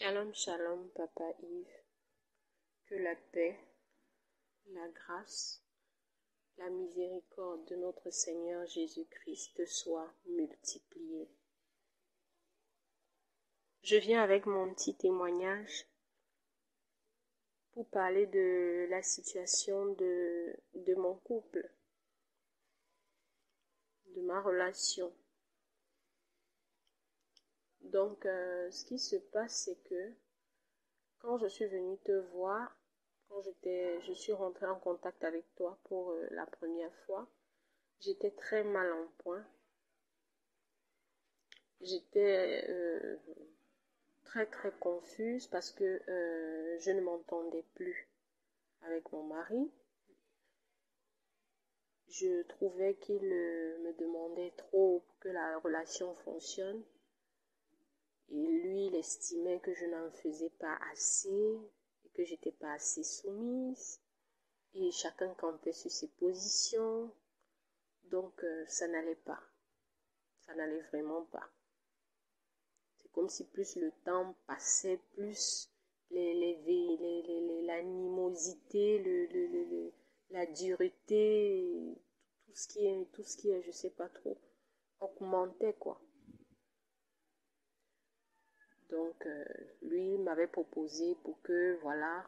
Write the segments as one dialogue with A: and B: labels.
A: Shalom, shalom, Papa Yves. Que la paix, la grâce, la miséricorde de notre Seigneur Jésus-Christ soit multipliée. Je viens avec mon petit témoignage pour parler de la situation de mon couple, de ma relation. Donc, ce qui se passe, c'est que quand je suis venue te voir, quand je suis rentrée en contact avec toi pour la première fois, j'étais très mal en point. J'étais très très confuse parce que je ne m'entendais plus avec mon mari. Je trouvais qu'il me demandait trop pour que la relation fonctionne. Et lui, il estimait que je n'en faisais pas assez, et que j'étais pas assez soumise. Et chacun campait sur ses positions. Donc, ça n'allait pas. Ça n'allait vraiment pas. C'est comme si plus le temps passait, plus l'animosité, la dureté, tout ce qui est, je sais pas trop, augmentait, quoi. Donc, lui m'avait proposé pour que, voilà,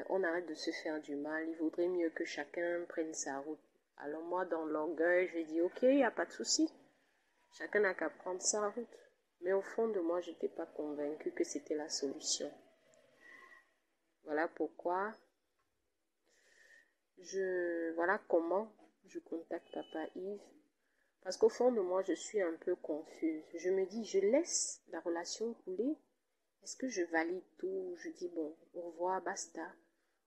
A: on arrête de se faire du mal. Il vaudrait mieux que chacun prenne sa route. Alors moi, dans l'orgueil, j'ai dit, ok, il n'y a pas de souci. Chacun n'a qu'à prendre sa route. Mais au fond de moi, je n'étais pas convaincue que c'était la solution. Voilà pourquoi voilà comment je contacte Papa Yves. Parce qu'au fond de moi, je suis un peu confuse. Je me dis, je laisse la relation couler. Est-ce que je valide tout? Je dis, bon, au revoir, basta.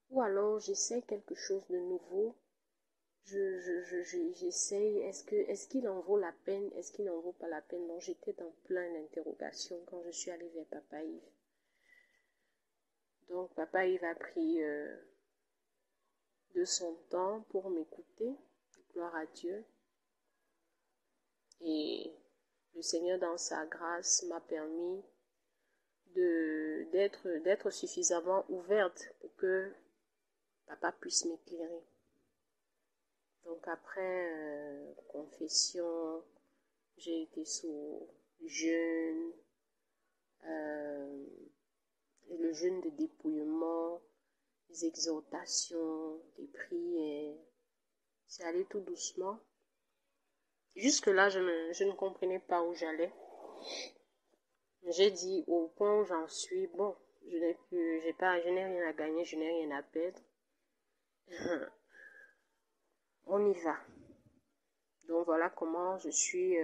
A: Ou alors, j'essaie quelque chose de nouveau. J'essaye. Est-ce qu'il en vaut la peine? Est-ce qu'il n'en vaut pas la peine? Donc, j'étais dans plein d'interrogations quand je suis allée vers Papa Yves. Donc, Papa Yves a pris de son temps pour m'écouter. Gloire à Dieu. Et le Seigneur, dans sa grâce, m'a permis d'être suffisamment ouverte pour que Papa puisse m'éclairer. Donc après confession, j'ai été sous jeûne, le jeûne de dépouillement, les exhortations, les prières. C'est allé tout doucement. Jusque-là, je ne comprenais pas où j'allais. J'ai dit au point où j'en suis, bon, je n'ai rien à gagner, je n'ai rien à perdre. On y va. Donc voilà comment je suis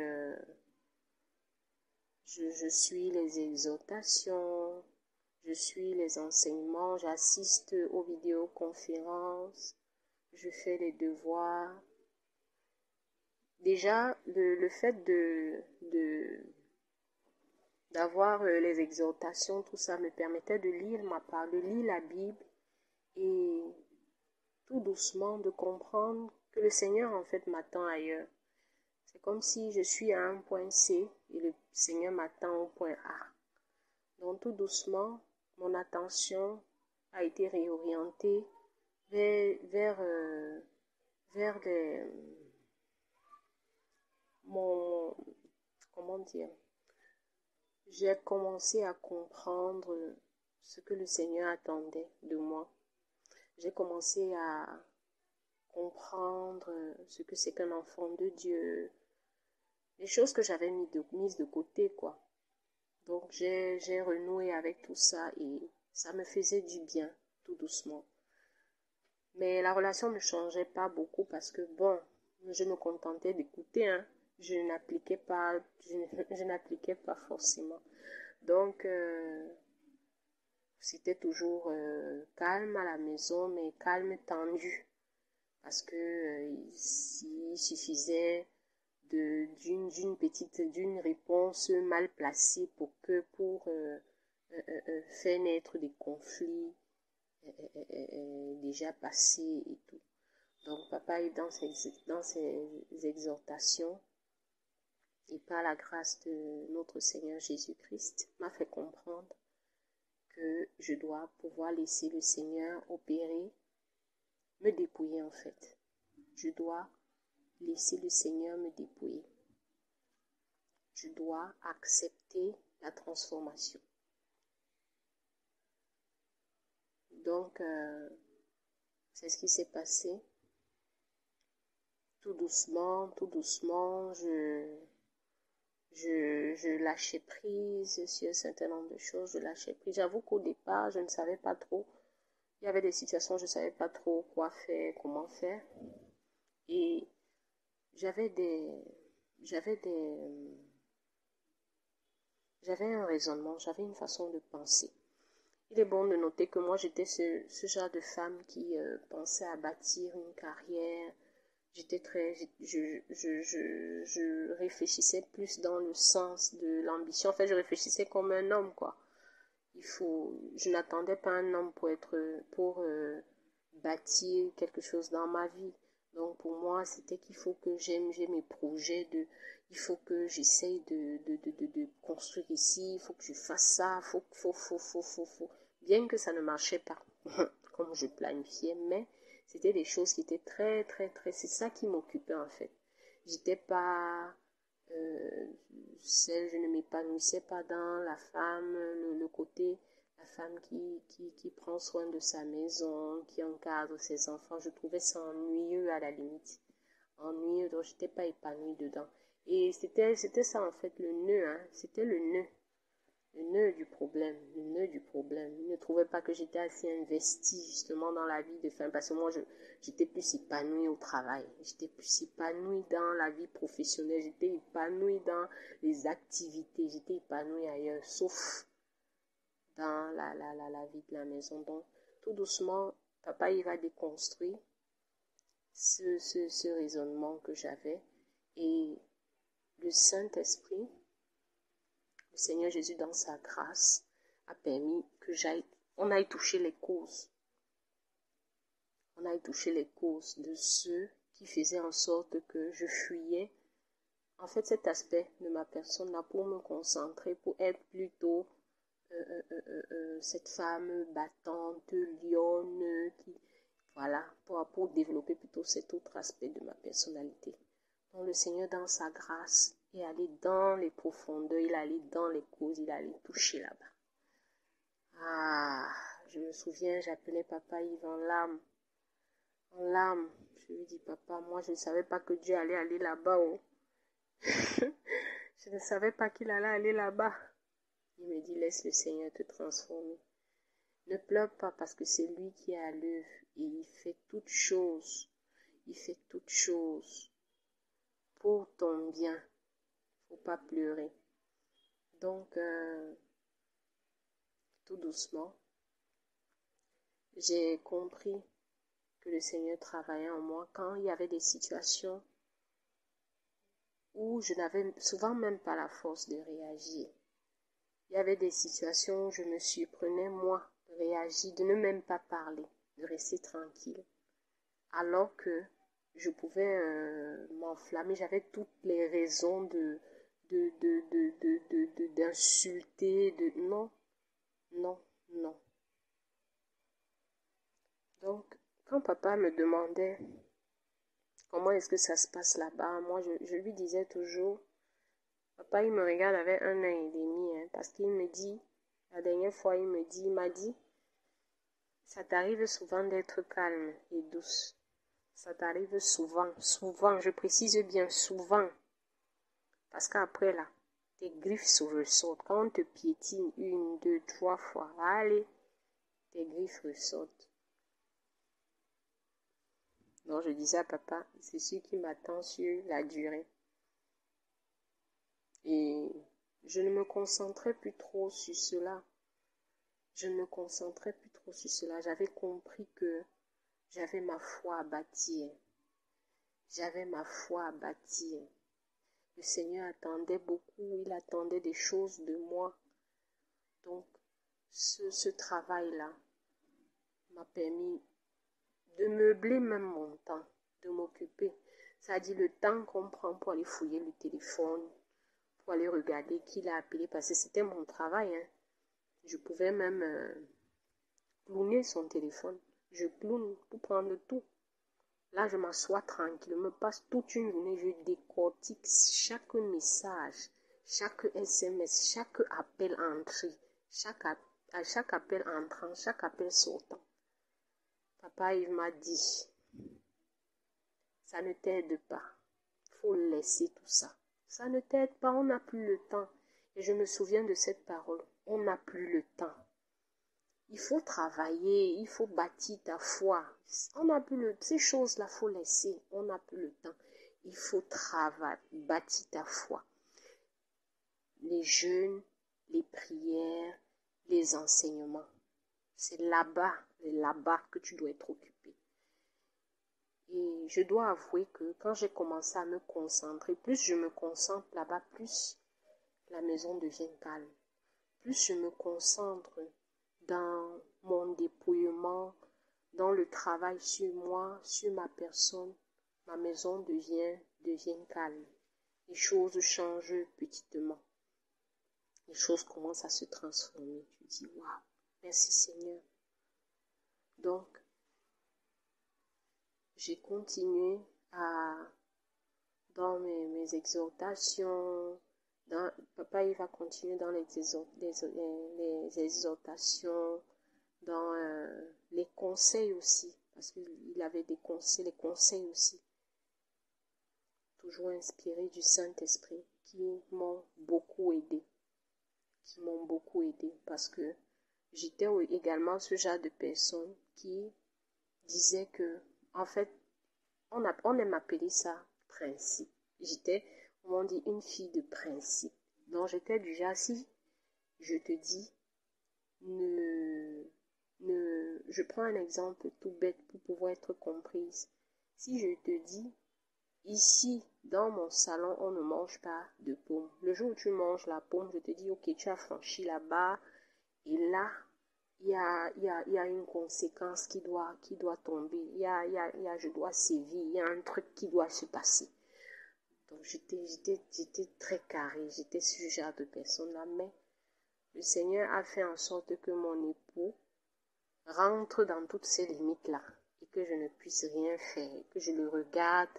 A: les exhortations, je suis les enseignements, j'assiste aux vidéoconférences, je fais les devoirs. Déjà, le fait d'avoir les exhortations, tout ça me permettait de lire de lire la Bible et tout doucement de comprendre que le Seigneur en fait m'attend ailleurs. C'est comme si je suis à un point C et le Seigneur m'attend au point A. Donc tout doucement, mon attention a été réorientée vers comment dire, j'ai commencé à comprendre ce que le Seigneur attendait de moi. J'ai commencé à comprendre ce que c'est qu'un enfant de Dieu, les choses que j'avais mises de côté, quoi. Donc j'ai renoué avec tout ça et ça me faisait du bien, tout doucement. Mais la relation ne changeait pas beaucoup parce que, bon, je me contentais d'écouter, hein. Je n'appliquais pas forcément. Donc, c'était toujours calme à la maison, mais calme tendu. Parce que s'il suffisait d'une réponse mal placée pour faire naître des conflits déjà passés et tout. Donc papa est dans ses exhortations et par la grâce de notre Seigneur Jésus-Christ m'a fait comprendre que je dois pouvoir laisser le Seigneur opérer, me dépouiller en fait. Je dois laisser le Seigneur me dépouiller. Je dois accepter la transformation. Donc, c'est ce qui s'est passé. Tout doucement, je lâchais prise sur un certain nombre de choses. Je lâchais prise. J'avoue qu'au départ, je ne savais pas trop. Il y avait des situations où je ne savais pas trop quoi faire, comment faire. Et j'avais un raisonnement, j'avais une façon de penser. Il est bon de noter que moi, j'étais ce genre de femme qui pensait à bâtir une carrière. Je réfléchissais plus dans le sens de l'ambition. En fait, je réfléchissais comme un homme, quoi. Je n'attendais pas un homme pour bâtir quelque chose dans ma vie. Donc, pour moi, c'était qu'il faut que j'ai mes projets il faut que j'essaye de construire ici, il faut que je fasse ça, faut. Bien que ça ne marchait pas comme je planifiais, mais c'était des choses qui étaient très, très, très... C'est ça qui m'occupait en fait. J'étais pas... je ne m'épanouissais pas dans la femme, le côté... La femme qui prend soin de sa maison, qui encadre ses enfants. Je trouvais ça ennuyeux à la limite. Ennuyeux, donc je n'étais pas épanouie dedans. Et c'était ça en fait le nœud, hein. C'était le nœud du problème, le nœud du problème. Il ne trouvait pas que j'étais assez investie justement dans la vie de femme, parce que moi j'étais plus épanouie au travail, j'étais plus épanouie dans la vie professionnelle, j'étais épanouie dans les activités, j'étais épanouie ailleurs, sauf dans la vie de la maison. Donc tout doucement, papa il va déconstruire ce raisonnement que j'avais, et le Saint-Esprit, le Seigneur Jésus dans sa grâce a permis que on aille toucher les causes. On aille toucher les causes de ceux qui faisaient en sorte que je fuyais. En fait, cet aspect de ma personne là, pour me concentrer, pour être plutôt cette femme battante, lionne, voilà, pour développer plutôt cet autre aspect de ma personnalité. Donc le Seigneur dans sa grâce est allé dans les profondeurs, il est allé dans les causes, il est allé toucher là-bas. Ah, je me souviens, j'appelais papa Yves en larmes. En larmes. Je lui dis, papa, moi je ne savais pas que Dieu allait aller là-bas. Oh. Je ne savais pas qu'il allait aller là-bas. Il me dit, laisse le Seigneur te transformer. Ne pleure pas parce que c'est lui qui est à l'œuvre et il fait toutes choses. Il fait toutes choses pour ton bien. Il ne faut pas pleurer. Donc, tout doucement, j'ai compris que le Seigneur travaillait en moi quand il y avait des situations où je n'avais souvent même pas la force de réagir. Il y avait des situations où je me surprenais, moi, de réagir, de ne même pas parler, de rester tranquille. Alors que je pouvais m'enflammer, j'avais toutes les raisons d'insulter, non. Donc, quand papa me demandait comment est-ce que ça se passe là-bas, moi je lui disais toujours, papa il me regarde avec 1 an et demi, hein, parce qu'il me dit, la dernière fois il m'a dit, ça t'arrive souvent d'être calme et douce. Ça t'arrive souvent, je précise bien souvent. Parce qu'après là, tes griffes se ressortent. Quand on te piétine 1, 2, 3 fois, allez, tes griffes ressortent. Donc je disais à papa, c'est ce qui m'attend sur la durée. Et je ne me concentrais plus trop sur cela. J'avais compris que j'avais ma foi à bâtir. Le Seigneur attendait beaucoup, il attendait des choses de moi. Donc, ce travail-là m'a permis de meubler même mon temps, de m'occuper. Ça a dit le temps qu'on prend pour aller fouiller le téléphone, pour aller regarder qui l'a appelé, parce que c'était mon travail. Hein. Je pouvais même clowner son téléphone. Je clown pour prendre tout. Là, je m'assois tranquille, je me passe toute une journée, je décortique chaque message, chaque SMS, chaque appel entré, à chaque appel entrant, chaque appel sortant. Papa, il m'a dit, ça ne t'aide pas, faut laisser tout ça. Ça ne t'aide pas, on n'a plus le temps. Et je me souviens de cette parole, on n'a plus le temps. Il faut travailler, il faut bâtir ta foi. On n'a plus ces choses-là, il faut laisser. On n'a plus le temps. Il faut travailler, bâtir ta foi. Les jeûnes, les prières, les enseignements. C'est là-bas que tu dois être occupé. Et je dois avouer que quand j'ai commencé à me concentrer, plus je me concentre là-bas, plus la maison devient calme. Plus je me concentre dans mon dépouillement, dans le travail sur moi, sur ma personne, ma maison devient calme. Les choses changent petitement. Les choses commencent à se transformer. Tu dis, waouh, merci Seigneur. Donc, j'ai continué dans mes exhortations. Papa, il va continuer dans les exhortations, dans les conseils aussi, parce qu'il avait les conseils aussi, toujours inspirés du Saint-Esprit, qui m'ont beaucoup aidé, parce que j'étais également ce genre de personne qui disait que, en fait, on aime appeler ça principe. J'étais, on dit, une fille de principe. Donc j'étais du genre, si je te dis, je prends un exemple tout bête pour pouvoir être comprise. Si je te dis, ici, dans mon salon, on ne mange pas de pomme. Le jour où tu manges la pomme, je te dis, ok, tu as franchi là-bas, et là, il y a une conséquence qui doit tomber. Je dois sévir, il y a un truc qui doit se passer. Donc, j'étais très carré, j'étais ce genre de personne-là, mais le Seigneur a fait en sorte que mon époux rentre dans toutes ces limites-là et que je ne puisse rien faire, que je le regarde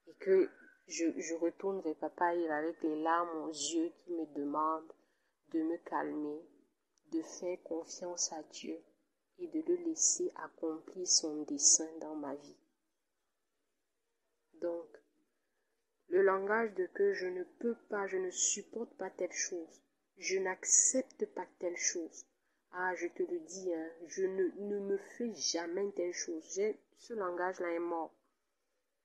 A: et que je retourne vers papa avec les larmes aux yeux qui me demandent de me calmer, de faire confiance à Dieu et de le laisser accomplir son dessein dans ma vie. Donc, le langage de que je ne peux pas, je ne supporte pas telle chose, je n'accepte pas telle chose. Ah, je te le dis, hein, je ne me fais jamais telle chose. Ce langage-là est mort.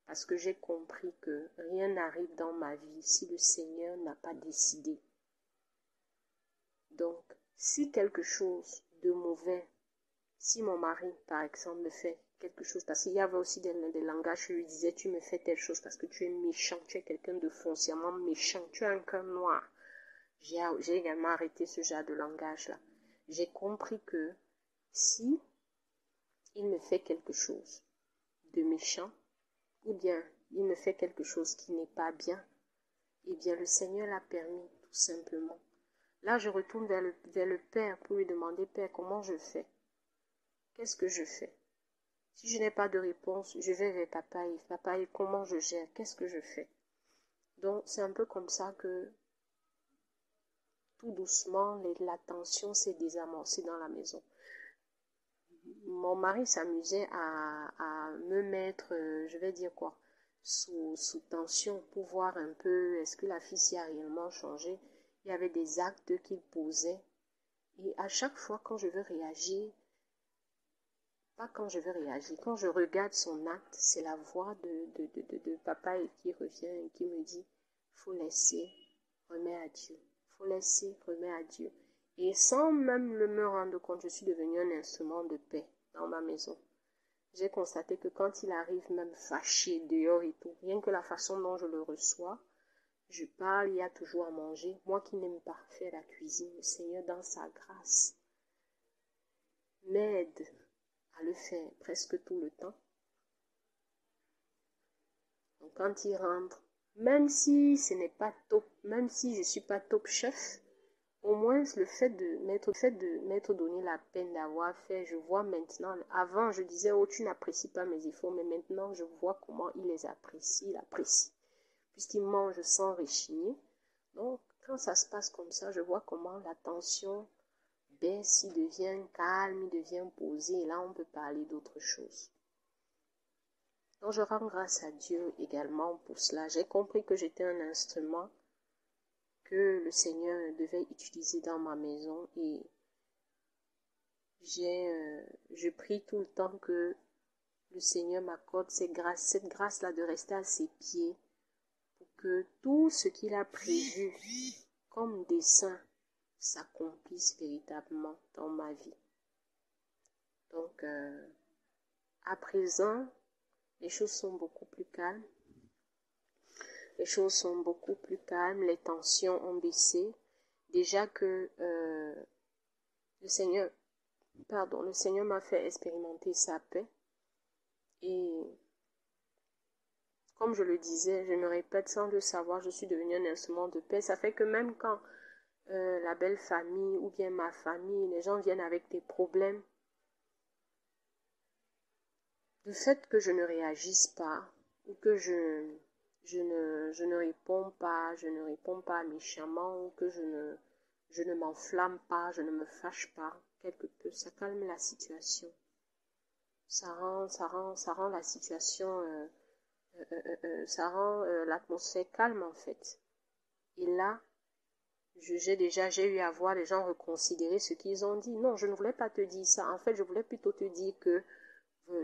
A: Parce que j'ai compris que rien n'arrive dans ma vie si le Seigneur n'a pas décidé. Donc, si quelque chose de mauvais, si mon mari, par exemple, me fait quelque chose, parce qu'il y avait aussi des langages, je lui disais, tu me fais telle chose parce que tu es méchant, tu es quelqu'un de foncièrement méchant, tu as un cœur noir. J'ai également arrêté ce genre de langage-là. J'ai compris que si il me fait quelque chose de méchant, ou bien il me fait quelque chose qui n'est pas bien, eh bien le Seigneur l'a permis tout simplement. Là, je retourne vers le Père pour lui demander, Père, comment je fais? Qu'est-ce que je fais? Si je n'ai pas de réponse, je vais vers papa et papa, et comment je gère? Qu'est-ce que je fais? Donc, c'est un peu comme ça que tout doucement, la tension s'est désamorcée dans la maison. Mon mari s'amusait à me mettre, je vais dire quoi, sous tension pour voir un peu est-ce que la fille s'y a réellement changé. Il y avait des actes qu'il posait. Et à chaque fois, quand je veux réagir, quand je regarde son acte, c'est la voix de papa qui revient et qui me dit, faut laisser, remets à Dieu. Faut laisser, remets à Dieu. Et sans même me rendre compte, je suis devenue un instrument de paix dans ma maison. J'ai constaté que quand il arrive même fâché dehors et tout, rien que la façon dont je le reçois, je parle, il y a toujours à manger. Moi qui n'aime pas faire la cuisine, le Seigneur dans sa grâce m'aide à le faire presque tout le temps. Donc quand il rentre, même si ce n'est pas top, même si je ne suis pas top chef, au moins le fait de m'être donné la peine d'avoir fait, je vois maintenant, avant je disais, oh tu n'apprécies pas mes efforts, mais maintenant je vois comment il les apprécie, il apprécie, puisqu'il mange sans rechigner. Donc quand ça se passe comme ça, je vois comment la tension baisse, il devient calme, il devient posé, et là on peut parler d'autre chose. Donc je rends grâce à Dieu également pour cela. J'ai compris que j'étais un instrument que le Seigneur devait utiliser dans ma maison, et je prie tout le temps que le Seigneur m'accorde cette grâce-là de rester à ses pieds pour que tout ce qu'il a prévu comme dessein s'accomplisse véritablement dans ma vie. Donc, à présent, les choses sont beaucoup plus calmes. Les choses sont beaucoup plus calmes, les tensions ont baissé. Déjà que le Seigneur m'a fait expérimenter sa paix. Et comme je le disais, je me répète sans le savoir, je suis devenue un instrument de paix. Ça fait que même quand la belle famille ou bien ma famille, les gens viennent avec des problèmes, le fait que je ne réagisse pas ou que je ne réponds pas méchamment, ou que je ne m'enflamme pas, je ne me fâche pas, quelque peu, ça calme la situation. Ça rend la situation, ça rend l'atmosphère calme en fait. Et là, j'ai eu à voir les gens reconsidérer ce qu'ils ont dit. Non, je ne voulais pas te dire ça. En fait, je voulais plutôt te dire que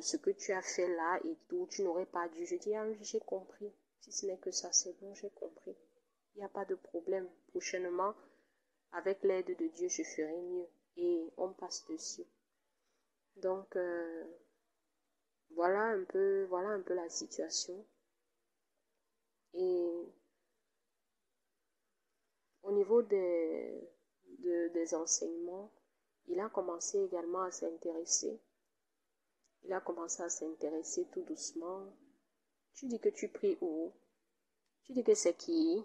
A: ce que tu as fait là et tout, tu n'aurais pas dû. Je dis, ah oui, j'ai compris. Si ce n'est que ça, c'est bon, j'ai compris. Il n'y a pas de problème. Prochainement, avec l'aide de Dieu, je ferai mieux. Et on passe dessus. Donc, voilà un peu la situation. Et au niveau des enseignements, il a commencé également à s'intéresser. Il a commencé à s'intéresser tout doucement. Tu dis que tu pries où? Tu dis que c'est qui?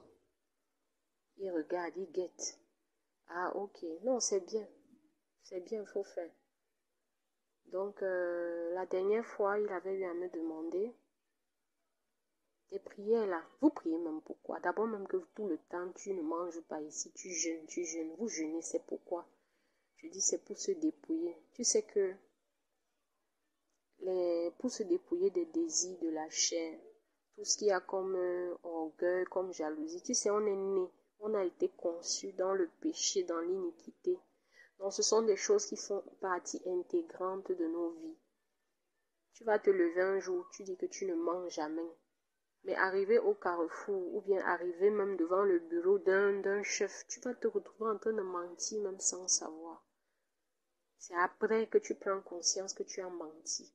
A: Il regarde, il guette. Ah, ok. Non, c'est bien. C'est bien, il faut faire. Donc, la dernière fois, il avait eu à me demander des prières là. Vous priez même pourquoi? D'abord même que tout le temps, tu ne manges pas ici, tu jeûnes. Vous jeûnez, c'est pourquoi? Je dis, c'est pour se dépouiller. Tu sais que pour se dépouiller des désirs de la chair, tout ce qu'il y a comme orgueil, comme jalousie. Tu sais, on est né, on a été conçu dans le péché, dans l'iniquité. Donc, ce sont des choses qui font partie intégrante de nos vies. Tu vas te lever un jour, tu dis que tu ne manges jamais. Mais arriver au carrefour, ou bien arriver même devant le bureau d'un chef, tu vas te retrouver en train de mentir même sans savoir. C'est après que tu prends conscience que tu as menti.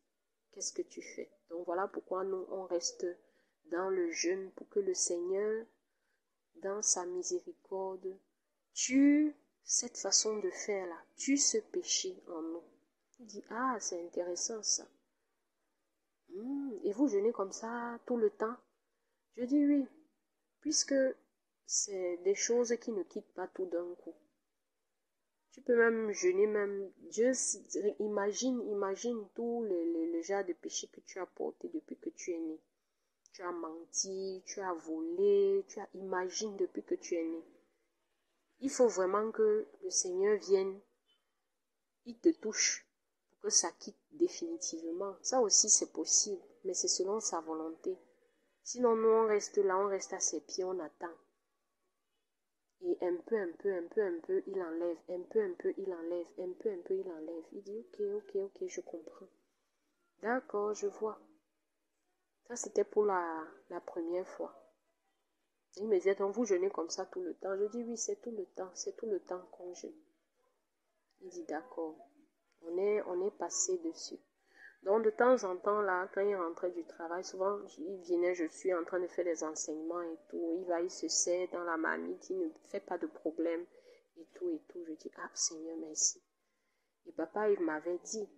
A: Qu'est-ce que tu fais? Donc voilà pourquoi nous, on reste dans le jeûne, pour que le Seigneur, dans sa miséricorde, tue cette façon de faire là, tue ce péché en nous. Il dit, ah, c'est intéressant ça. Et vous jeûnez comme ça tout le temps? Je dis oui, puisque c'est des choses qui ne quittent pas tout d'un coup. Tu peux même jeûner, même Dieu, imagine tout le genre de péché que tu as porté depuis que tu es né. Tu as menti, tu as volé, imagine depuis que tu es né. Il faut vraiment que le Seigneur vienne, il te touche pour que ça quitte définitivement. Ça aussi c'est possible, mais c'est selon sa volonté. Sinon nous on reste là, on reste à ses pieds, on attend. Et un peu, il enlève, un peu, il enlève, un peu, il enlève. Il dit, ok, je comprends. D'accord, je vois. Ça, c'était pour la première fois. Il me disait, donc vous jeûnez comme ça tout le temps? Je dis, oui, c'est tout le temps qu'on jeûne. Il dit, d'accord. On est passé dessus. Donc, de temps en temps, là, quand il rentrait du travail, souvent, il venait, je suis en train de faire des enseignements et tout. Il se sert dans la marmite, il ne fait pas de problème et tout. Je dis, ah, Seigneur, merci. Et papa, il m'avait dit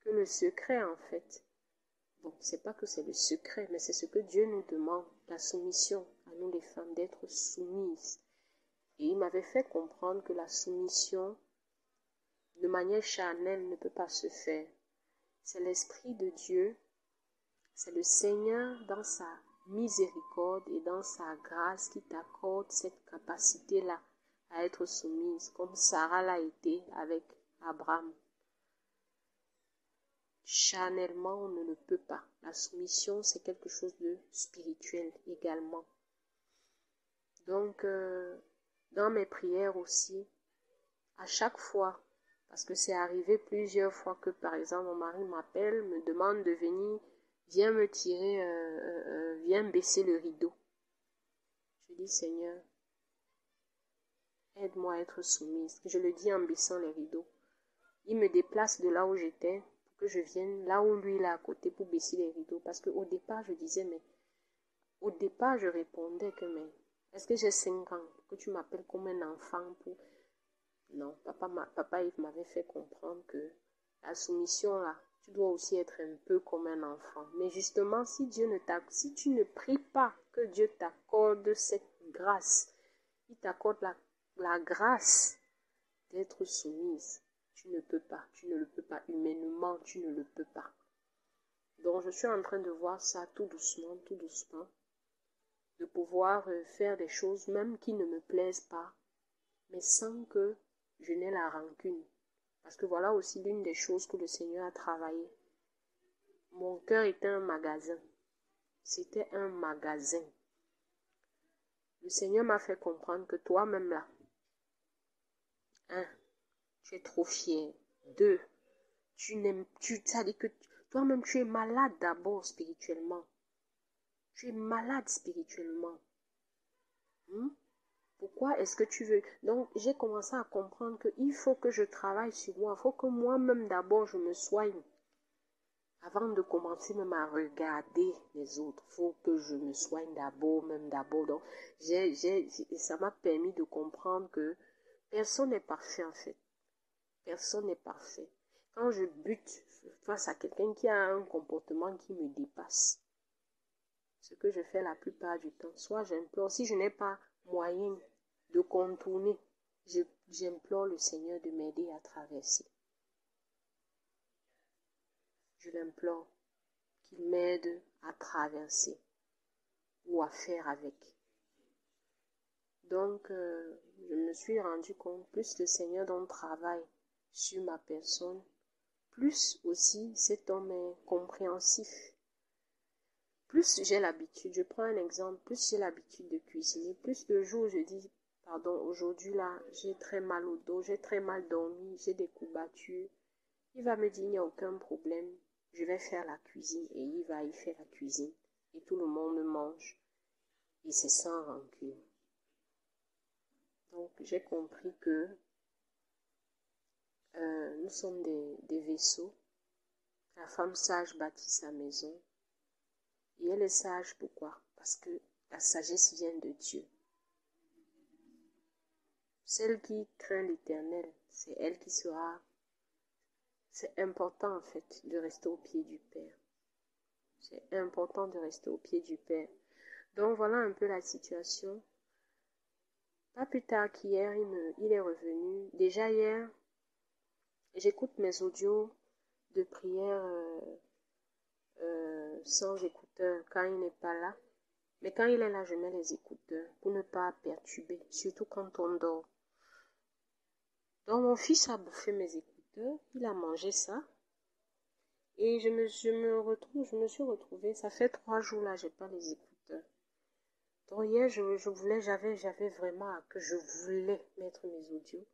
A: que le secret, en fait, bon, c'est pas que c'est le secret, mais c'est ce que Dieu nous demande, la soumission à nous les femmes, d'être soumises. Et il m'avait fait comprendre que la soumission, de manière charnelle, ne peut pas se faire. C'est l'Esprit de Dieu, c'est le Seigneur dans sa miséricorde et dans sa grâce qui t'accorde cette capacité-là à être soumise, comme Sarah l'a été avec Abraham. Charnellement, on ne le peut pas. La soumission, c'est quelque chose de spirituel également. Donc, dans mes prières aussi, à chaque fois, parce que c'est arrivé plusieurs fois que, par exemple, mon mari m'appelle, me demande de venir, viens me tirer, viens baisser le rideau. Je dis, Seigneur, aide-moi à être soumise. Je le dis en baissant les rideaux. Il me déplace de là où j'étais pour que je vienne là où lui il est à côté pour baisser les rideaux. Parce qu'au départ, je disais, mais au départ, je répondais que, mais est-ce que j'ai 5 ans que tu m'appelles comme un enfant pour... Non, papa Yves m'avait fait comprendre que la soumission là, tu dois aussi être un peu comme un enfant. Mais justement, si tu ne pries pas que Dieu t'accorde cette grâce, il t'accorde la grâce d'être soumise, tu ne peux pas, tu ne le peux pas. Humainement, tu ne le peux pas. Donc, je suis en train de voir ça tout doucement, de pouvoir faire des choses même qui ne me plaisent pas, mais sans que je n'ai la rancune. Parce que voilà aussi l'une des choses que le Seigneur a travaillé. Mon cœur était un magasin. C'était un magasin. Le Seigneur m'a fait comprendre que toi-même là, 1, tu es trop fier. 2, ça dit que toi-même tu es malade d'abord spirituellement. Tu es malade spirituellement. Pourquoi est-ce que tu veux... Donc, j'ai commencé à comprendre qu'il faut que je travaille sur moi. Il faut que moi-même d'abord je me soigne. Avant de commencer même à regarder les autres, il faut que je me soigne d'abord. Donc, ça m'a permis de comprendre que personne n'est parfait en fait. Personne n'est parfait. Quand je bute face à quelqu'un qui a un comportement qui me dépasse, ce que je fais la plupart du temps, soit j'implore, si je n'ai pas moyen de contourner, j'implore le Seigneur de m'aider à traverser. Je l'implore qu'il m'aide à traverser ou à faire avec. Donc, je me suis rendu compte, plus le Seigneur donc travaille sur ma personne, plus aussi cet homme est compréhensif. Plus j'ai l'habitude, je prends un exemple, plus j'ai l'habitude de cuisiner, plus le jour où je dis, pardon, aujourd'hui là, j'ai très mal au dos, j'ai très mal dormi, j'ai des courbatures, il va me dire, il n'y a aucun problème, je vais faire la cuisine, et il va y faire la cuisine, et tout le monde mange, et c'est sans rancune. Donc j'ai compris que nous sommes des vaisseaux, la femme sage bâtit sa maison, et elle est sage pourquoi? Parce que la sagesse vient de Dieu. Celle qui craint l'Éternel, c'est elle qui sera... C'est important en fait de rester au pied du Père. C'est important de rester au pied du Père. Donc voilà un peu la situation. Pas plus tard qu'hier, il est revenu. Déjà hier, j'écoute mes audios de prière sans écouteurs quand il n'est pas là. Mais quand il est là, je mets les écouteurs pour ne pas perturber, surtout quand on dort. Donc mon fils a bouffé mes écouteurs, il a mangé ça. Et je me suis retrouvée, ça fait 3 jours là, j'ai pas les écouteurs. Donc hier, j'avais vraiment que je voulais mettre mes audios.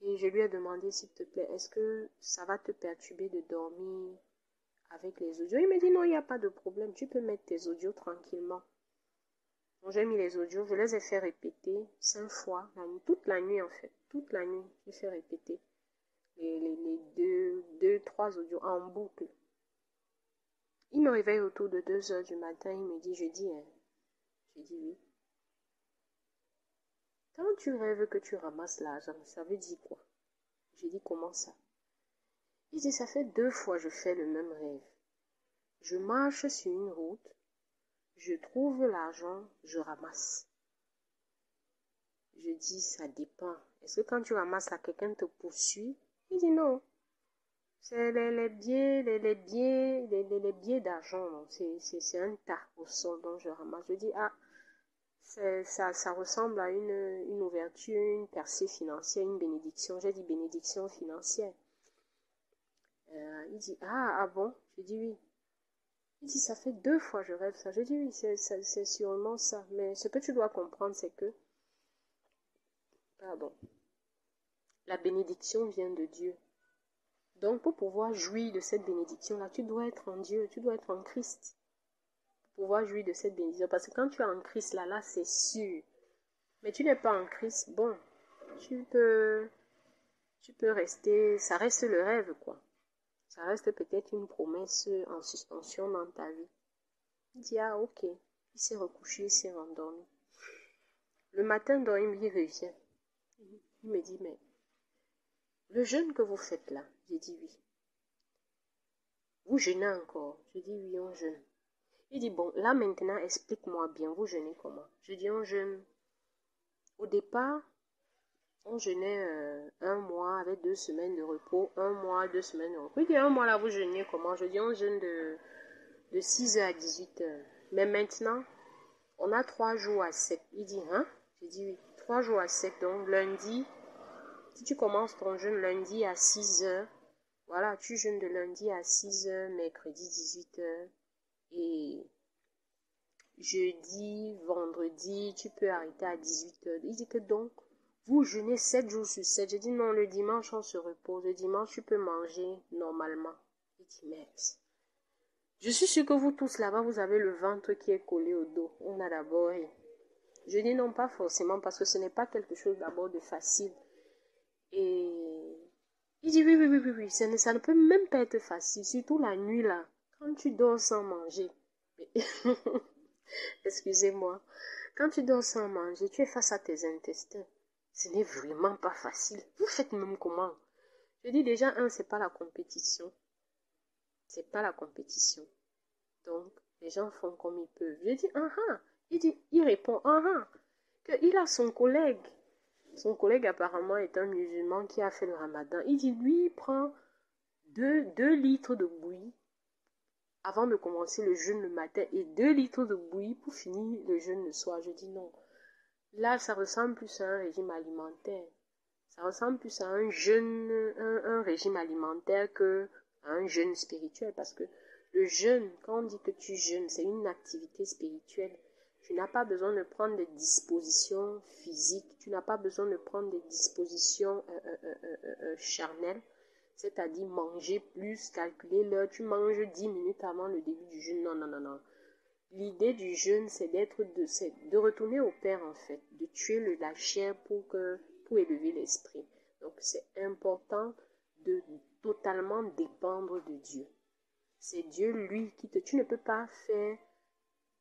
A: Et je lui ai demandé, s'il te plaît, est-ce que ça va te perturber de dormir avec les audios? Il m'a dit, non, il n'y a pas de problème, tu peux mettre tes audios tranquillement. Donc j'ai mis les audios, je les ai fait répéter 5 fois, toute la nuit en fait, toute la nuit, j'ai fait répéter les 3 audios en boucle. Il me réveille autour de 2 heures du matin, il me dit, je dis oui. Quand tu rêves que tu ramasses l'argent, ça veut dire quoi? J'ai dit, comment ça? Il dit, ça fait 2 fois je fais le même rêve. Je marche sur une route, je trouve l'argent, je ramasse. Je dis, ça dépend. Est-ce que quand tu ramasses là, quelqu'un te poursuit? Il dit non. C'est les billets d'argent. C'est un tas au sol dont je ramasse. Je dis, ah, ça ressemble à une ouverture, une percée financière, une bénédiction. J'ai dit bénédiction financière. Il dit, ah bon? Je dis oui. Il dit, ça fait 2 fois je rêve ça. Je dis oui, c'est sûrement ça. Mais ce que tu dois comprendre, c'est que, pardon, la bénédiction vient de Dieu. Donc, pour pouvoir jouir de cette bénédiction-là, tu dois être en Dieu, tu dois être en Christ. Pour pouvoir jouir de cette bénédiction. Parce que quand tu es en Christ, là, c'est sûr. Mais tu n'es pas en Christ, bon, tu peux rester, ça reste le rêve, quoi. Ça reste peut-être une promesse en suspension dans ta vie. Il dit, ah, ok. Il s'est recouché, il s'est rendormi. Le matin, donc, il revient. Il me dit, mais le jeûne que vous faites là, j'ai dit oui. Vous jeûnez encore? Je dis oui, on jeûne. Il dit, bon, là maintenant, explique-moi bien, vous jeûnez comment? Je dis, on jeûne. Au départ, on jeûnait 1 mois avec 2 semaines de repos, 1 mois, 2 semaines de repos. Il dit, 1 mois là, vous jeûnez comment? Je dis, on jeûne de 6h à 18h. Mais maintenant, on a 3 jours à sec. Il dit, hein? J'ai dit oui, 3 jours à sec. Donc lundi, si tu commences ton jeûne lundi à 6h, voilà, tu jeûnes de lundi à 6h, mercredi 18h. Et jeudi, vendredi, tu peux arrêter à 18h. Il dit que donc, vous jeûnez 7 jours sur 7. Je dis non, le dimanche, on se repose. Le dimanche, tu peux manger normalement. Il dit, merci. Je suis sûre que vous tous là-bas, vous avez le ventre qui est collé au dos. On a d'abord ri. Je dis non, pas forcément, parce que ce n'est pas quelque chose d'abord de facile. Et il dit oui, ça ne peut même pas être facile, surtout la nuit là, quand tu dors sans manger. Excusez-moi. Quand tu dors sans manger, tu es face à tes intestins. Ce n'est vraiment pas facile. Vous faites même comment? Je dis déjà, c'est pas la compétition. C'est pas la compétition. Donc, les gens font comme ils peuvent. Je dis, il répond, qu'il a son collègue. Son collègue apparemment est un musulman qui a fait le ramadan. Il dit, lui, il prend 2 litres de bouillie avant de commencer le jeûne le matin et 2 litres de bouillie pour finir le jeûne le soir. Je dis non. Là, ça ressemble plus à un régime alimentaire. Ça ressemble plus à un jeûne, un régime alimentaire que à un jeûne spirituel. Parce que le jeûne, quand on dit que tu jeûnes, c'est une activité spirituelle. Tu n'as pas besoin de prendre des dispositions physiques. Tu n'as pas besoin de prendre des dispositions charnelles. C'est-à-dire manger plus, calculer l'heure. Tu manges 10 minutes avant le début du jeûne. Non. L'idée du jeûne, c'est de retourner au Père, en fait. De tuer la chair pour élever l'esprit. Donc, c'est important de totalement dépendre de Dieu. C'est Dieu, lui, tu ne peux pas faire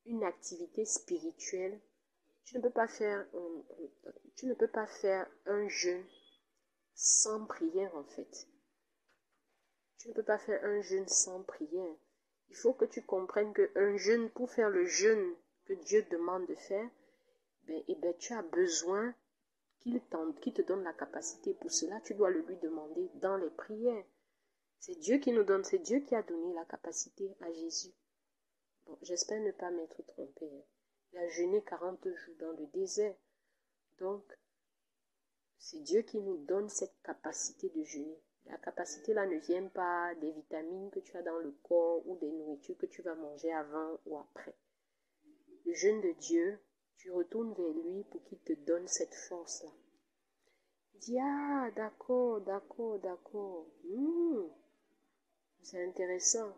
A: une activité spirituelle. Tu ne peux pas faire un jeûne sans prière, en fait. Tu ne peux pas faire un jeûne sans prière. Il faut que tu comprennes qu'un jeûne, pour faire le jeûne que Dieu demande de faire, tu as besoin qu'il te donne la capacité. Pour cela, tu dois le lui demander dans les prières. C'est Dieu qui nous donne, c'est Dieu qui a donné la capacité à Jésus. Bon, j'espère ne pas m'être trompée. Il a jeûné 40 jours dans le désert. Donc, c'est Dieu qui nous donne cette capacité de jeûner. La capacité là ne vient pas des vitamines que tu as dans le corps ou des nourritures que tu vas manger avant ou après. Le jeûne de Dieu, tu retournes vers lui pour qu'il te donne cette force-là. Il dit, ah, d'accord. C'est intéressant.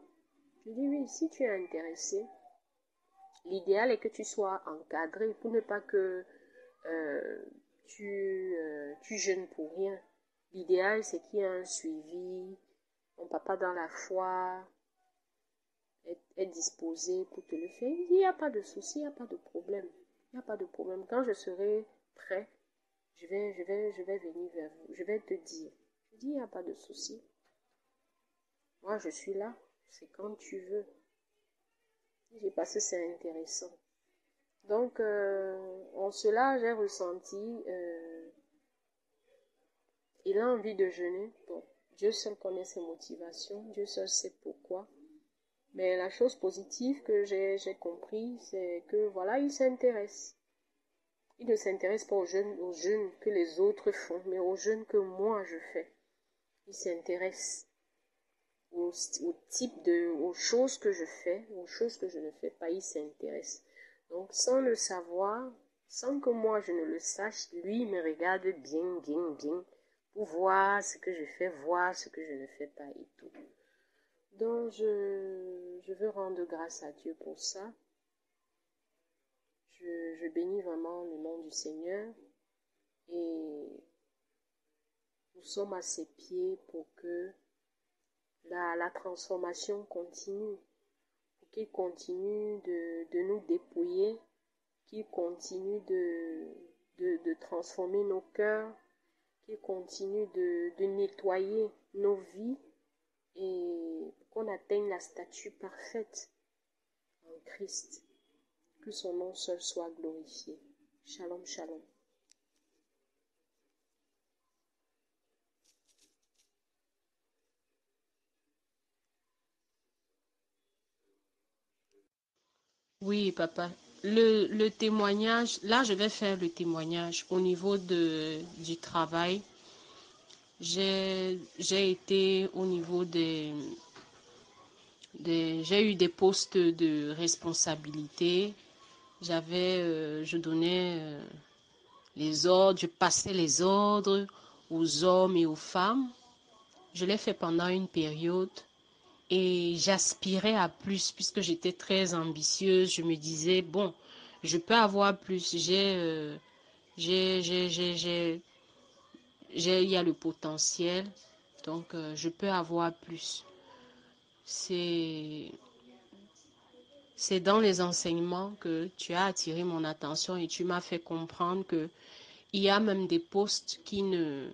A: Je dis, oui, si tu es intéressé, l'idéal est que tu sois encadré pour ne pas que tu jeûnes pour rien. L'idéal, c'est qu'il y ait un suivi, ton papa dans la foi est disposé pour te le faire. Il dit, il n'y a pas de souci, il n'y a pas de problème. Il n'y a pas de problème. Quand je serai prêt, je vais venir vers vous. Je vais te dire. Je dis, il n'y a pas de souci. Moi, je suis là. C'est quand tu veux. J'ai passé, c'est intéressant. Donc, en cela, j'ai ressenti, il a envie de jeûner. Bon, Dieu seul connaît ses motivations, Dieu seul sait pourquoi. Mais la chose positive que j'ai compris, c'est que voilà, il s'intéresse. Il ne s'intéresse pas aux jeûnes que les autres font, mais aux jeûnes que moi je fais. Il s'intéresse au type aux choses que je fais, aux choses que je ne fais pas, il s'intéresse. Donc, sans le savoir, sans que moi je ne le sache, lui il me regarde bien, bien, bien, pour voir ce que je fais, voir ce que je ne fais pas et tout. Donc, je veux rendre grâce à Dieu pour ça. Je bénis vraiment le nom du Seigneur et nous sommes à ses pieds pour que la transformation continue, pour qu'il continue de nous dépouiller, qu'il continue de transformer nos cœurs, qu'il continue de nettoyer nos vies et qu'on atteigne la statue parfaite en Christ. Que son nom seul soit glorifié. Shalom, shalom. Oui, papa. Le témoignage, là, je vais faire le témoignage au niveau du travail. J'ai été au niveau j'ai eu des postes de responsabilité. Je donnais les ordres, je passais les ordres aux hommes et aux femmes. Je l'ai fait pendant une période et j'aspirais à plus puisque j'étais très ambitieuse. Je me disais, bon, je peux avoir plus. Il y a le potentiel, donc je peux avoir plus. C'est dans les enseignements que tu as attiré mon attention et tu m'as fait comprendre que il y a même des postes qui ne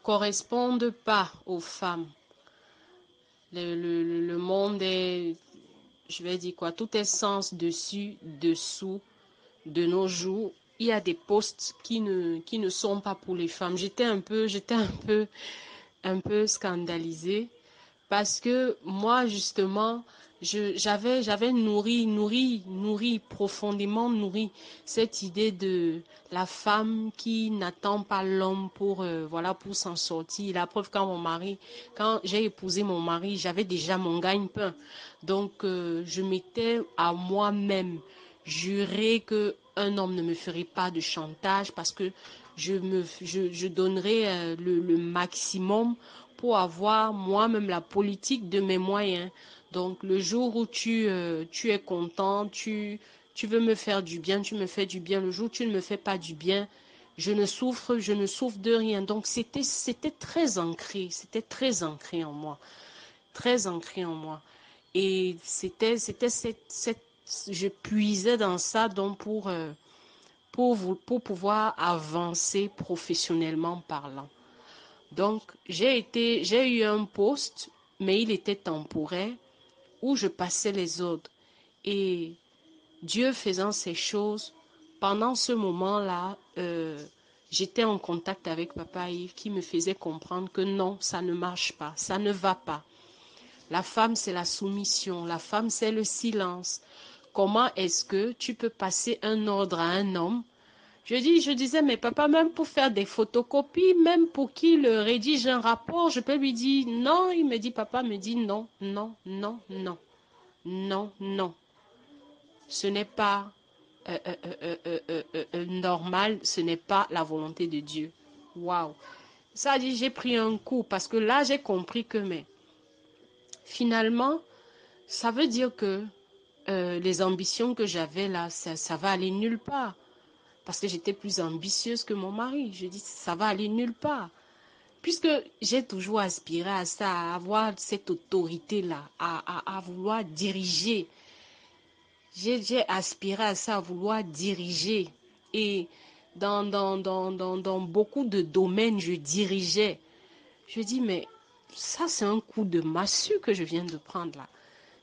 A: correspondent pas aux femmes. Le monde est, je vais dire quoi, tout est sens dessus, dessous, de nos jours. Il y a des postes qui ne sont pas pour les femmes. J'étais un peu scandalisée parce que moi, justement, j'avais profondément nourri cette idée de la femme qui n'attend pas l'homme pour, voilà, pour s'en sortir. La preuve, quand j'ai épousé mon mari, j'avais déjà mon gagne-pain. Donc, je m'étais à moi-même juré que un homme ne me ferait pas de chantage parce que je donnerais le maximum pour avoir moi-même la politique de mes moyens. Donc, le jour où tu es content, tu veux me faire du bien, tu me fais du bien. Le jour où tu ne me fais pas du bien, je ne souffre de rien. Donc, c'était très ancré en moi, très ancré en moi. Et je puisais dans ça donc pour pouvoir avancer professionnellement parlant. Donc, j'ai eu un poste, mais il était temporaire, où je passais les ordres. Et Dieu faisant ces choses, pendant ce moment-là, j'étais en contact avec Papa Yves qui me faisait comprendre que non, ça ne marche pas, ça ne va pas. La femme, c'est la soumission, la femme, c'est le silence. Comment est-ce que tu peux passer un ordre à un homme? Je disais, mais papa, même pour faire des photocopies, même pour qu'il rédige un rapport, je peux lui dire non. Il me dit, papa me dit non, non, non, non, non, non. Ce n'est pas normal, ce n'est pas la volonté de Dieu. Waouh. Ça dit, j'ai pris un coup parce que là, j'ai compris que, mais finalement, ça veut dire que les ambitions que j'avais là, ça va aller nulle part. Parce que j'étais plus ambitieuse que mon mari. Je dis, ça va aller nulle part. Puisque j'ai toujours aspiré à ça, à avoir cette autorité-là, à vouloir diriger. J'ai aspiré à ça, à vouloir diriger. Et dans beaucoup de domaines, je dirigeais. Je dis, mais ça, c'est un coup de massue que je viens de prendre là.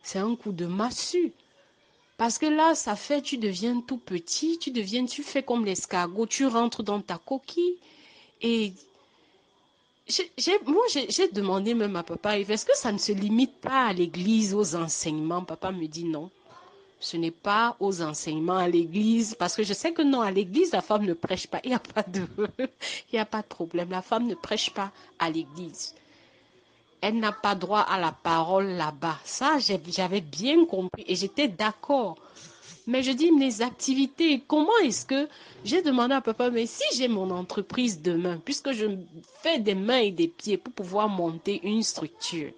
A: C'est un coup de massue.
B: Parce que là, ça fait, tu deviens tout petit, tu fais comme l'escargot, tu rentres dans ta coquille. Et j'ai demandé même à papa, est-ce que ça ne se limite pas à l'église, aux enseignements? Papa me dit non. Ce n'est pas aux enseignements à l'église, parce que je sais que non, à l'église, la femme ne prêche pas. Il n'y a pas de, il y a pas de problème. La femme ne prêche pas à l'église. Elle n'a pas droit à la parole là-bas. Ça, j'avais bien compris et j'étais d'accord. Mais je dis, les activités, comment est-ce que... J'ai demandé à papa, mais si j'ai mon entreprise demain, puisque je fais des mains et des pieds pour pouvoir monter une structure,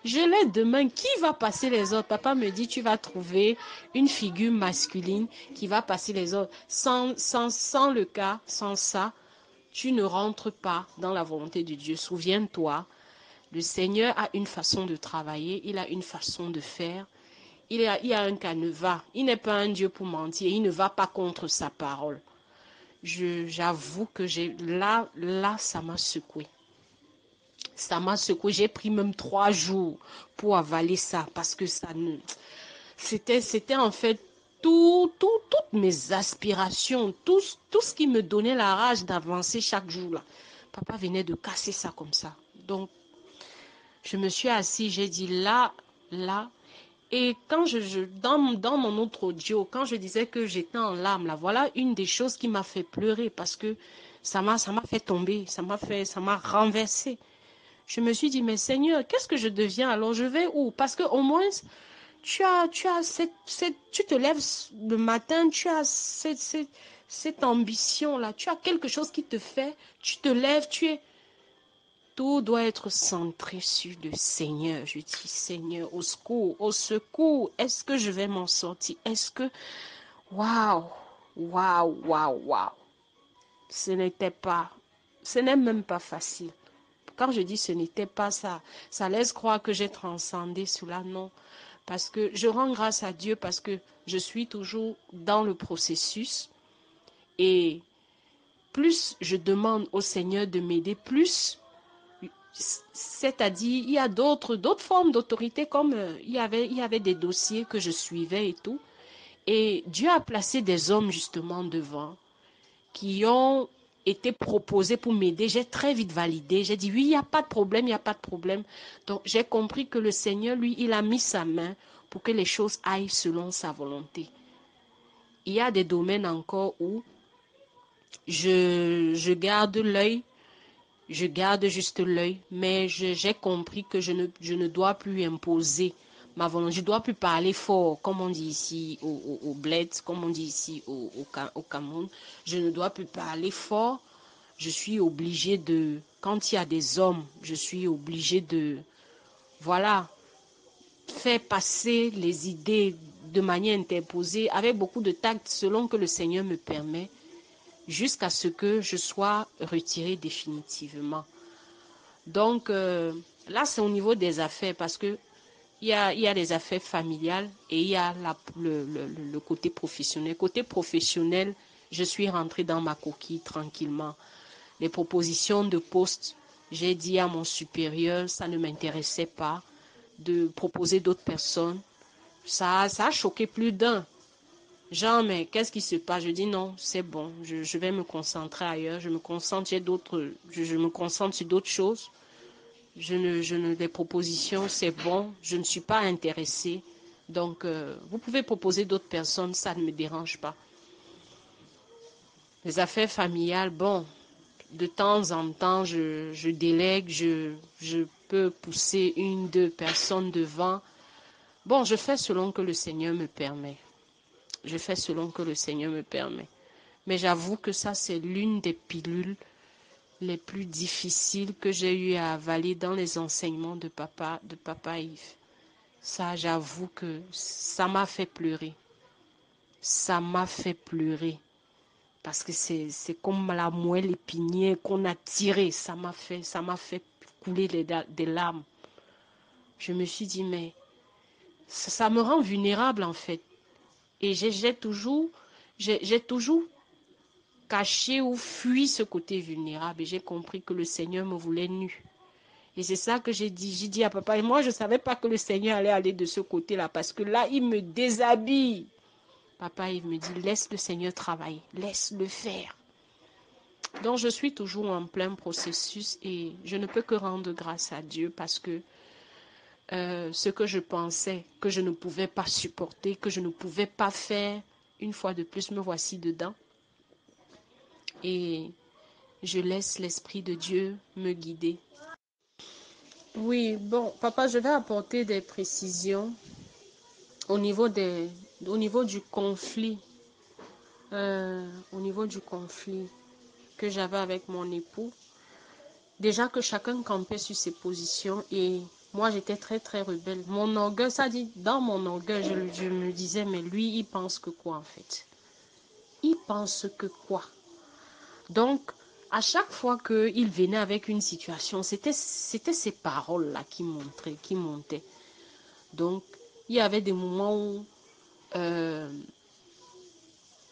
B: je l'ai demain, qui va passer les autres? Papa me dit, tu vas trouver une figure masculine qui va passer les autres. Sans le cas, sans ça, tu ne rentres pas dans la volonté de Dieu. Souviens-toi, le Seigneur a une façon de travailler, il a une façon de faire. Il y a un canevas. Il n'est pas un Dieu pour mentir. Il ne va pas contre sa parole. J'avoue que là, ça m'a secoué. Ça m'a secoué. J'ai pris même 3 jours pour avaler ça parce que ça ne, c'était en fait toutes mes aspirations, tout ce qui me donnait la rage d'avancer chaque jour là. Papa venait de casser ça comme ça. Donc, je me suis assise, j'ai dit là, et quand dans mon autre audio, quand je disais que j'étais en larmes, là, voilà une des choses qui m'a fait pleurer parce que ça m'a fait tomber, ça m'a renversé. Je me suis dit, mais Seigneur, qu'est-ce que je deviens alors? Je vais où? Parce que au moins, tu te lèves le matin, tu as cette ambition-là, tu as quelque chose qui te fait, tu te lèves, tout doit être centré sur le Seigneur. Je dis, Seigneur, au secours, au secours. Est-ce que je vais m'en sortir? Est-ce que... Waouh, waouh, waouh, waouh. Ce n'était pas... Ce n'est même pas facile. Quand je dis ce n'était pas ça, ça laisse croire que j'ai transcendé cela. Non. Parce que je rends grâce à Dieu parce que je suis toujours dans le processus. Et plus je demande au Seigneur de m'aider, plus... C'est-à-dire, il y a d'autres formes d'autorité, comme il y avait des dossiers que je suivais et tout. Et Dieu a placé des hommes justement devant qui ont été proposés pour m'aider. J'ai très vite validé. J'ai dit oui, il n'y a pas de problème, il n'y a pas de problème. Donc j'ai compris que le Seigneur, lui, il a mis sa main pour que les choses aillent selon sa volonté. Il y a des domaines encore où je garde l'œil. Je garde juste l'œil, mais j'ai compris que je ne dois plus imposer ma volonté. Je ne dois plus parler fort, comme on dit ici au bled, comme on dit ici au Cameroun. Je ne dois plus parler fort. Je suis obligée de, quand il y a des hommes, je suis obligée de, voilà, faire passer les idées de manière interposée, avec beaucoup de tact, selon que le Seigneur me permet, jusqu'à ce que je sois retirée définitivement. Donc, là, c'est au niveau des affaires parce que il y a les affaires familiales et il y a le côté professionnel. Côté professionnel, je suis rentrée dans ma coquille tranquillement. Les propositions de poste, j'ai dit à mon supérieur, ça ne m'intéressait pas de proposer d'autres personnes. Ça a choqué plus d'un. Genre, mais qu'est-ce qui se passe? Je dis non, c'est bon, je vais me concentrer ailleurs. Je me concentre, je me concentre sur d'autres choses. Les propositions, c'est bon, je ne suis pas intéressée. Donc, vous pouvez proposer d'autres personnes, ça ne me dérange pas. Les affaires familiales, bon, de temps en temps, je délègue, je peux pousser 1, 2 personnes devant. Bon, je fais selon que le Seigneur me permet. Je fais selon que le Seigneur me permet. Mais j'avoue que ça, c'est l'une des pilules les plus difficiles que j'ai eu à avaler dans les enseignements de papa Yves. Ça, j'avoue que ça m'a fait pleurer. Ça m'a fait pleurer. Parce que c'est comme la moelle épinière qu'on a tirée. Ça m'a fait couler des larmes. Je me suis dit, mais ça me rend vulnérable en fait. Et j'ai toujours caché ou fui ce côté vulnérable. Et j'ai compris que le Seigneur me voulait nue. Et c'est ça que j'ai dit. J'ai dit à papa, et moi je ne savais pas que le Seigneur allait aller de ce côté-là, parce que là, il me déshabille. Papa Yves me dit, laisse le Seigneur travailler, laisse-le faire. Donc, je suis toujours en plein processus et je ne peux que rendre grâce à Dieu parce que ce que je pensais que je ne pouvais pas supporter, que je ne pouvais pas faire, une fois de plus, me voici dedans. Et je laisse l'Esprit de Dieu me guider. Oui, bon, papa, je vais apporter des précisions au niveau du conflit. Au niveau du conflit que j'avais avec mon époux. Déjà que chacun campait sur ses positions et moi j'étais très très rebelle. Mon orgueil, ça dit, dans mon orgueil, je me disais, mais lui, il pense que quoi en fait? Il pense que quoi? Donc, à chaque fois qu'il venait avec une situation, c'était ces paroles-là qui montaient. Donc, il y avait des moments où,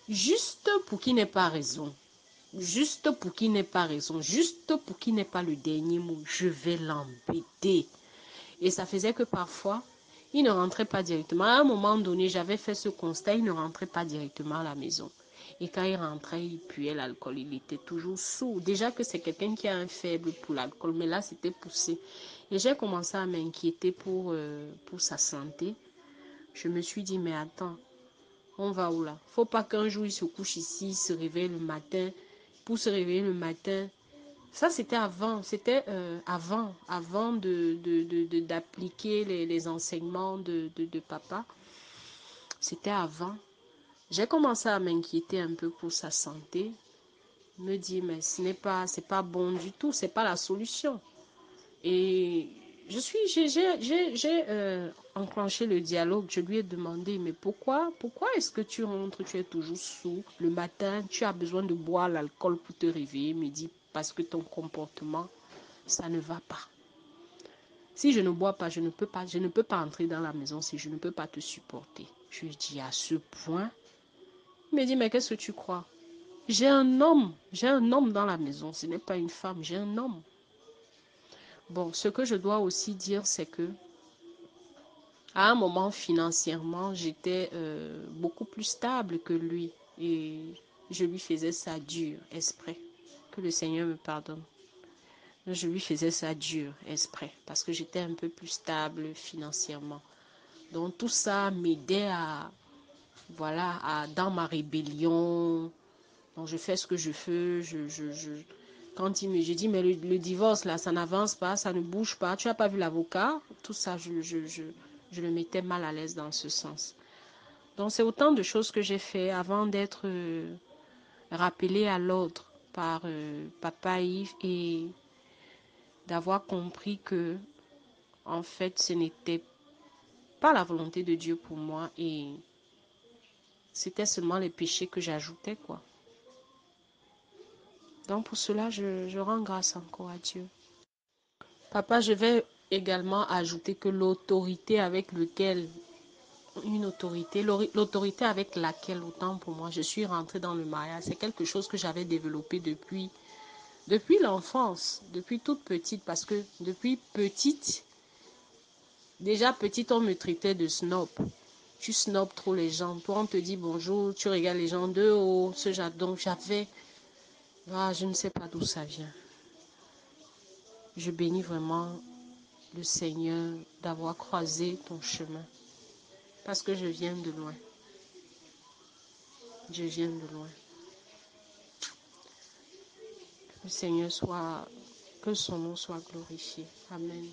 B: juste pour qu'il n'ait pas raison, juste pour qu'il n'ait pas raison, juste pour qu'il n'ait pas le dernier mot, je vais l'embêter. Et ça faisait que parfois, il ne rentrait pas directement. À un moment donné, j'avais fait ce constat, il ne rentrait pas directement à la maison. Et quand il rentrait, il puait l'alcool, il était toujours sourd. Déjà que c'est quelqu'un qui a un faible pour l'alcool, mais là, c'était poussé. Et j'ai commencé à m'inquiéter pour sa santé. Je me suis dit, mais attends, on va où là? Faut pas qu'un jour il se couche ici, il se réveille le matin. Pour se réveiller le matin, ça c'était avant d'appliquer les enseignements de papa. C'était avant. J'ai commencé à m'inquiéter un peu pour sa santé. Me dire, mais c'est pas bon du tout, c'est pas la solution. Et j'ai enclenché le dialogue. Je lui ai demandé, mais pourquoi est-ce que tu rentres, tu es toujours sourd le matin, tu as besoin de boire l'alcool pour te réveiller? Il me dit, parce que ton comportement, ça ne va pas. Si je ne bois pas, je ne peux pas entrer dans la maison si je ne peux pas te supporter. Je lui dis, à ce point? Il me dit, mais qu'est-ce que tu crois? J'ai un homme dans la maison, ce n'est pas une femme, j'ai un homme. Bon, ce que je dois aussi dire, c'est que à un moment, financièrement, j'étais beaucoup plus stable que lui. Et je lui faisais ça dur, exprès. Que le Seigneur me pardonne. Je lui faisais ça dur, exprès. Parce que j'étais un peu plus stable financièrement. Donc tout ça m'aidait dans ma rébellion. Donc je fais ce que je fais. Quand je dis, mais le divorce, là, ça n'avance pas, ça ne bouge pas. Tu n'as pas vu l'avocat? Tout ça, je le mettais mal à l'aise dans ce sens. Donc c'est autant de choses que j'ai fait avant d'être rappelée à l'ordre par papa Yves et d'avoir compris que, en fait, ce n'était pas la volonté de Dieu pour moi et c'était seulement les péchés que j'ajoutais, quoi. Donc pour cela, je rends grâce encore à Dieu. Papa, je vais également ajouter que l'autorité avec laquelle autant pour moi, je suis rentrée dans le mariage, c'est quelque chose que j'avais développé depuis l'enfance, depuis toute petite, parce que depuis petite, déjà petite, on me traitait de snob. Tu snobs trop les gens. Toi, on te dit bonjour, tu regardes les gens de haut, ce genre. Donc j'avais, je ne sais pas d'où ça vient. Je bénis vraiment le Seigneur d'avoir croisé ton chemin. Parce que je viens de loin. Je viens de loin. Le Seigneur que son nom soit glorifié. Amen.